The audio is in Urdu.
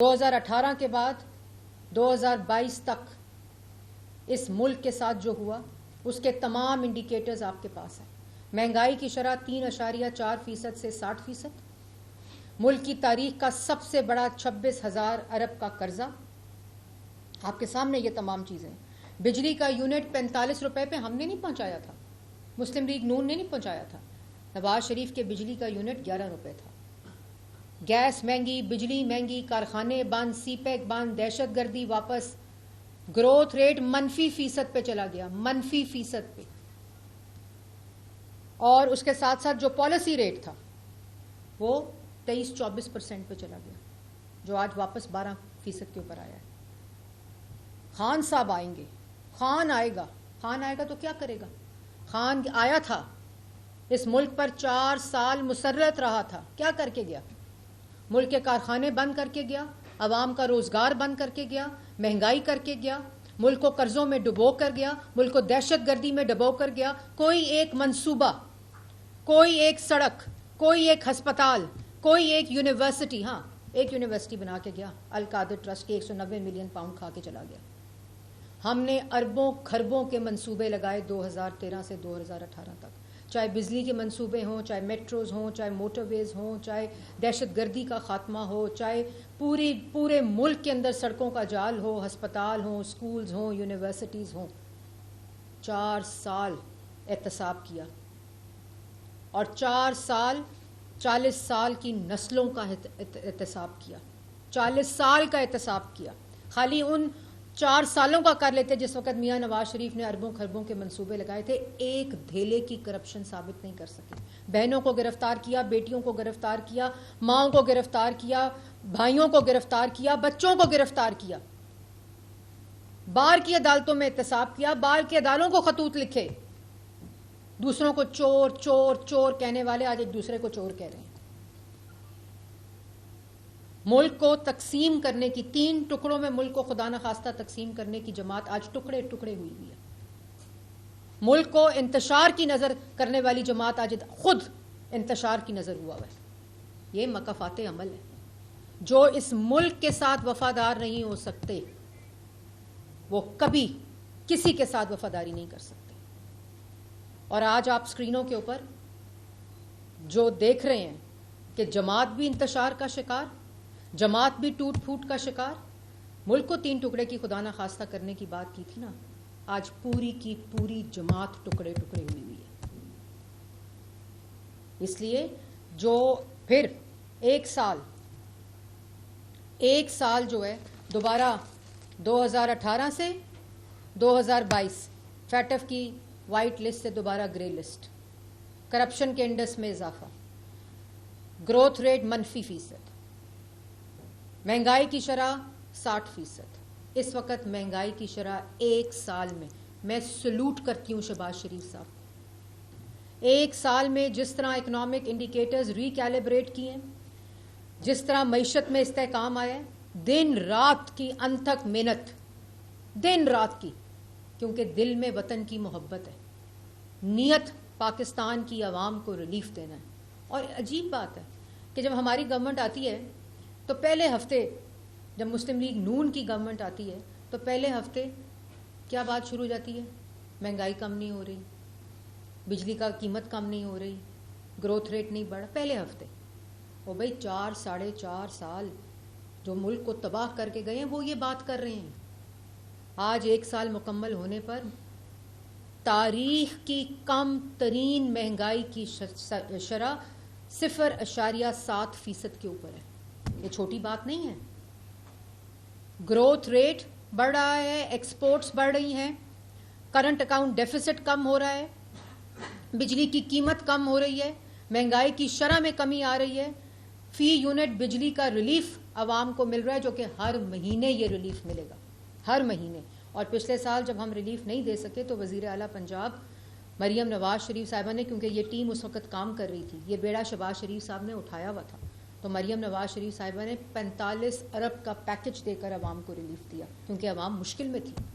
2018 کے بعد 2022 تک اس ملک کے ساتھ جو ہوا اس کے تمام انڈیکیٹرز آپ کے پاس ہیں۔ مہنگائی کی شرح 3.4% سے 60%، ملک کی تاریخ کا سب سے بڑا 26,000 ارب کا قرضہ، آپ کے سامنے یہ تمام چیزیں۔ بجلی کا یونٹ 45 روپے پہ ہم نے نہیں پہنچایا تھا، مسلم لیگ نون نے نہیں پہنچایا تھا، نواز شریف کے بجلی کا یونٹ 11 روپے تھا۔ گیس مہنگی، بجلی مہنگی، کارخانے بند، سی پیک بند، دہشت گردی واپس، گروتھ ریٹ -% پہ چلا گیا، -% پہ، اور اس کے ساتھ ساتھ جو پالیسی ریٹ تھا وہ 23-24% پہ چلا گیا، جو آج واپس 12% کے اوپر آیا ہے۔ خان صاحب آئیں گے، خان آئے گا تو کیا کرے گا؟ خان آیا تھا، اس ملک پر 4 سال مسرت رہا تھا، کیا کر کے گیا؟ ملک کے کارخانے بند کر کے گیا، عوام کا روزگار بند کر کے گیا، مہنگائی کر کے گیا، ملک کو قرضوں میں ڈبو کر گیا، ملک کو دہشت گردی میں ڈبو کر گیا۔ کوئی ایک منصوبہ، کوئی ایک سڑک، کوئی ایک ہسپتال، کوئی ایک یونیورسٹی، ہاں ایک یونیورسٹی بنا کے گیا، القادر ٹرسٹ کے 190 ملین پاؤنڈ کھا کے چلا گیا۔ ہم نے اربوں خربوں کے منصوبے لگائے 2013 سے 2018 تک، چاہے بجلی کے منصوبے ہوں، چاہے میٹروز ہوں، چاہے موٹر ویز ہوں، چاہے دہشت گردی کا خاتمہ ہو، چاہے پورے ملک کے اندر سڑکوں کا جال ہو، ہسپتال ہوں، سکولز ہوں، یونیورسٹیز ہوں۔ 4 سال احتساب کیا، اور 4 سال 40 سال کی نسلوں کا احتساب کیا، 40 سال کا احتساب کیا۔ خالی ان 4 سالوں کا کر لیتے جس وقت میاں نواز شریف نے اربوں خربوں کے منصوبے لگائے تھے، ایک دھیلے کی کرپشن ثابت نہیں کر سکے۔ بہنوں کو گرفتار کیا، بیٹیوں کو گرفتار کیا، ماں کو گرفتار کیا، بھائیوں کو گرفتار کیا، بچوں کو گرفتار کیا، بار کی عدالتوں میں احتساب کیا، بار کی عدالتوں کو خطوط لکھے۔ دوسروں کو چور چور چور کہنے والے آج ایک دوسرے کو چور کہہ رہے ہیں۔ ملک کو تقسیم کرنے کی، 3 ٹکڑوں میں ملک کو خدا نخواستہ تقسیم کرنے کی جماعت آج ٹکڑے ٹکڑے ہوئی ہے۔ ملک کو انتشار کی نظر کرنے والی جماعت آج خود انتشار کی نظر ہوا ہے۔ یہ مکافات عمل ہے۔ جو اس ملک کے ساتھ وفادار نہیں ہو سکتے وہ کبھی کسی کے ساتھ وفاداری نہیں کر سکتے۔ اور آج آپ سکرینوں کے اوپر جو دیکھ رہے ہیں کہ جماعت بھی انتشار کا شکار، جماعت بھی ٹوٹ پھوٹ کا شکار، ملک کو 3 ٹکڑے کی خدا نخواستہ کرنے کی بات کی تھی نا، آج پوری کی پوری جماعت ٹکڑے ٹکڑے ہوئی ہے۔ اس لیے جو پھر ایک سال جو ہے دوبارہ 2018 سے 2022 فیٹف کی وائٹ لسٹ سے دوبارہ گرے لسٹ، کرپشن کے انڈس میں اضافہ، گروتھ ریٹ -%، مہنگائی کی شرح 60%۔ اس وقت مہنگائی کی شرح ایک سال میں سلوٹ کرتی ہوں شہباز شریف صاحب، ایک سال میں جس طرح اکنامک انڈیکیٹرز ریکیلیبریٹ کیے ہیں، جس طرح معیشت میں استحکام آیا ہے، دن رات کی انتھک محنت، دن رات کی، کیونکہ دل میں وطن کی محبت ہے، نیت پاکستان کی عوام کو ریلیف دینا ہے۔ اور عجیب بات ہے کہ جب ہماری گورنمنٹ آتی ہے تو پہلے ہفتے، جب مسلم لیگ نون کی گورنمنٹ آتی ہے تو پہلے ہفتے کیا بات شروع ہو جاتی ہے؟ مہنگائی کم نہیں ہو رہی، بجلی کا قیمت کم نہیں ہو رہی، گروتھ ریٹ نہیں بڑھا، پہلے ہفتے۔ وہ بھائی 4-4.5 سال جو ملک کو تباہ کر کے گئے ہیں وہ یہ بات کر رہے ہیں۔ آج 1 سال مکمل ہونے پر تاریخ کی کم ترین مہنگائی کی شرح 0.7% کے اوپر ہے۔ یہ چھوٹی بات نہیں ہے۔ گروتھ ریٹ بڑھ رہا ہے، ایکسپورٹس بڑھ رہی ہیں، کرنٹ اکاؤنٹ ڈیفیسٹ کم ہو رہا ہے، بجلی کی قیمت کم ہو رہی ہے، مہنگائی کی شرح میں کمی آ رہی ہے، فی یونٹ بجلی کا ریلیف عوام کو مل رہا ہے، جو کہ ہر مہینے یہ ریلیف ملے گا، ہر مہینے۔ اور پچھلے سال جب ہم ریلیف نہیں دے سکے تو وزیر اعلیٰ پنجاب مریم نواز شریف صاحبہ نے، کیونکہ یہ ٹیم اس وقت کام کر رہی تھی، یہ بیڑا شہباز شریف صاحب نے اٹھایا ہوا تھا، تو مریم نواز شریف صاحبہ نے 45 ارب کا پیکج دے کر عوام کو ریلیف دیا، کیونکہ عوام مشکل میں تھی۔